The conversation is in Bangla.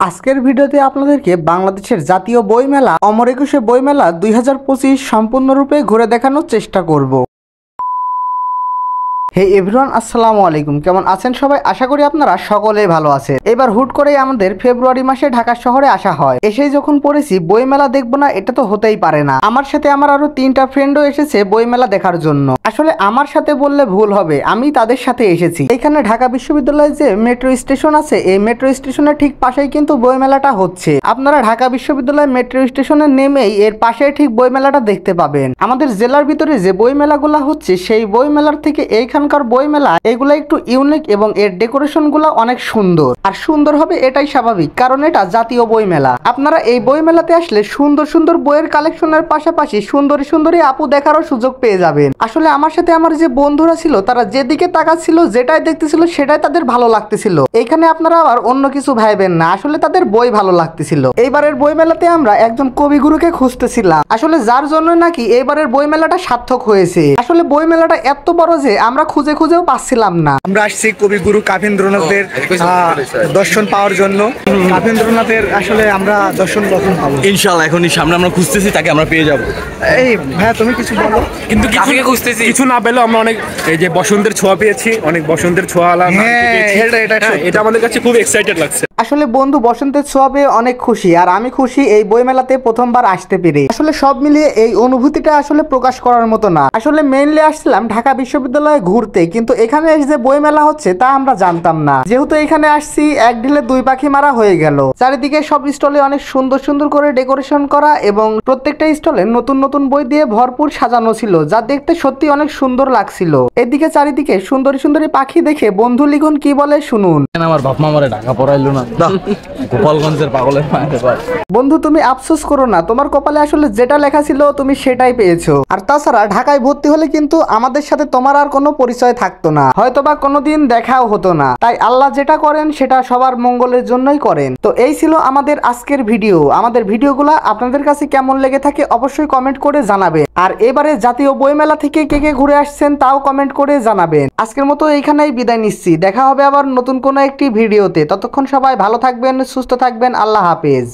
আজকের ভিডিওতে আপনাদেরকে বাংলাদেশের জাতীয় বইমেলা অমর একুশে বইমেলা 2025 সম্পূর্ণরূপে ঘুরে দেখানোর চেষ্টা করব। হে এভরিওয়ান, আসসালামু আলাইকুম। কেমন আছেন সবাই? আশা করি আপনারা সকলেই ভালো আছেন। এবার হুট করেই আমাদের ফেব্রুয়ারি মাসে ঢাকা শহরে আসা হয়। এসেই যখন পড়েছি বইমেলা দেখবো না, এটা তো হতেই পারে না। আমার সাথে আমার আরো 3টা ফ্রেন্ডও এসেছে বইমেলা দেখার জন্য। আসলে আমার সাথে বললে ভুল হবে, আমি তাদের সাথে এসেছি। এখানে ঢাকা বিশ্ববিদ্যালয়ে যে মেট্রো স্টেশন আছে, এই মেট্রো স্টেশনের ঠিক পাশেই কিন্তু বইমেলাটা হচ্ছে। আপনারা ঢাকা বিশ্ববিদ্যালয় মেট্রো স্টেশনে নেমেই এর পাশে ঠিক বইমেলাটা দেখতে পাবেন। আমাদের জেলার ভিতরে যে বইমেলাগুলো হচ্ছে, সেই বইমেলার থেকে এইখানকার বইমেলা এগুলো একটু ইউনিক এবং এর ডেকোরেশন গুলা অনেক সুন্দর। আর সুন্দর হবে এটাই স্বাভাবিক, কারণ এটা জাতীয় বইমেলা। আপনারা এই বইমেলাতে আসলে সুন্দর সুন্দর বইয়ের কালেকশনের পাশাপাশি সুন্দরী সুন্দরী আপু দেখারও সুযোগ পেয়ে যাবেন। আসলে আমার সাথে আমার যে বন্ধুরা ছিল, তারা যেদিকে তাকাচ্ছিল, যেটাই দেখতেছিল সেটাই তাদের ভালো লাগতেছিল। এইখানে আপনারা আবার অন্য কিছু ভাইবেন না, আসলে তাদের বই ভালো লাগতেছিল। এইবারের বইমেলাতে আমরা একজন কবিগুরুকে খুঁজতেছিলাম, আসলে যার জন্য নাকি এইবারের বইমেলাটা সার্থক হয়েছে। আসলে বইমেলাটা এত বড় যে আমরা খুঁজে খুঁজেও পাচ্ছিলাম না। আমরা আসছি কবিগুরু কাফেন্দ্রনাথের দর্শন পাওয়ার জন্য। কাফেন্দ্রনাথের আসলে আমরা দর্শন কখন পাবো? ইনশাআল্লাহ এখনই সামনে আমরা খুঁজতেছি, তাকে আমরা পেয়ে যাব। এই ভাইয়া, তুমি কিছু বলো। কিন্তু কিছু না পেলেও আমরা অনেক এই যে বসন্তের ছোঁয়া পেয়েছি, অনেক বসন্তের ছোঁয়া এটা আমাদের কাছে খুব এক্সাইটেড লাগছে। আসলে বন্ধু, বসন্তের ছোঁয়া পেয়ে অনেক খুশি, আর আমি খুশি এই বইমেলাতে প্রথমবার আসতে পেরে। আসলে সব মিলিয়ে এই অনুভূতিটা আসলে প্রকাশ করার মতো না। আসলে মেইনলি আসছিলাম ঢাকা বিশ্ববিদ্যালয়ে ঘুরতে, কিন্তু এখানে যে বইমেলা হচ্ছে তা আমরা জানতাম না। যেহেতু এখানে আসছি, এক ঢিলে দুই পাখি মারা হয়ে গেল। চারিদিকে সব স্টলে অনেক সুন্দর সুন্দর করে ডেকোরেশন করা এবং প্রত্যেকটা স্টলে নতুন নতুন বই দিয়ে ভরপুর সাজানো ছিল, যা দেখতে সত্যি অনেক সুন্দর লাগছিল। এদিকে চারিদিকে সুন্দরী সুন্দরী পাখি দেখে বন্ধু লিখন কি বলে শুনুন। আমার বাপ মা আমারে ঢাকা পড়াইলো না, গোপালগঞ্জের পাগলের মায়ের ভাই। বন্ধু, তুমি আফসোস করো না, তোমার কপালে আসলে যেটা লেখা ছিল তুমি সেটাই পেয়েছো। আর তাছাড়া ঢাকায় ভর্তি হলে কিন্তু আমাদের সাথে তোমার আর কোনো পরিচয় থাকতো না, হয়তোবা কোনোদিন দেখাও হতো না। তাই আল্লাহ যেটা করেন সেটা সবার মঙ্গলের জন্যই করেন। তো এই ছিল আমাদের আজকের ভিডিও। আমাদের ভিডিওগুলো আপনাদের কাছে কেমন লেগে থাকে অবশ্যই কমেন্ট করে জানাবেন। আর এবারে জাতীয় বইমেলা থেকে কে কে ঘুরে আসছেন তাও কমেন্ট করে জানাবেন। আজকের মতো এইখানেই বিদায় নিচ্ছি, দেখা হবে আবার নতুন কোনো একটি ভিডিওতে। ততক্ষণ সবাই ভালো থাকবেন, সুস্থ থাকবেন। আল্লাহ হাফেজ।